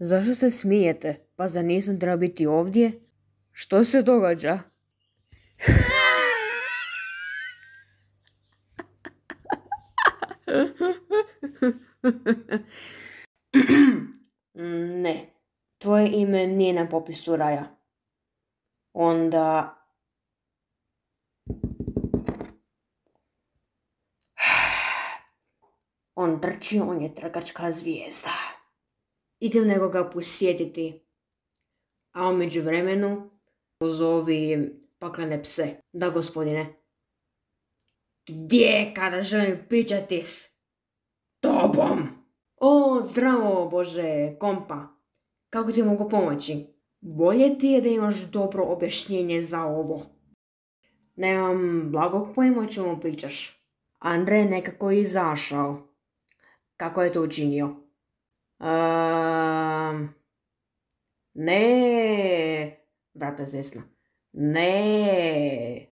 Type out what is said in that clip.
Zašto se smijete? Pa zar nisam trebao biti ovdje? Što se događa? Ne, tvoje ime nije na popisu raja. Onda... On trči, on je trkačka zvijezda. Idem nekoga posjetiti. A u međuvremenu pozovi paklene pse. Da, gospodine. Gdje kada želim pričati s tobom? O, zdravo, Bože, kompa. Kako ti mogu pomoći? Bolje ti je da imaš dobro objašnjenje za ovo. Nemam blagog pojma o čemu pričaš. Andrej je nekako izašao. Kako je to učinio? Ne, vrata zesna. Ne,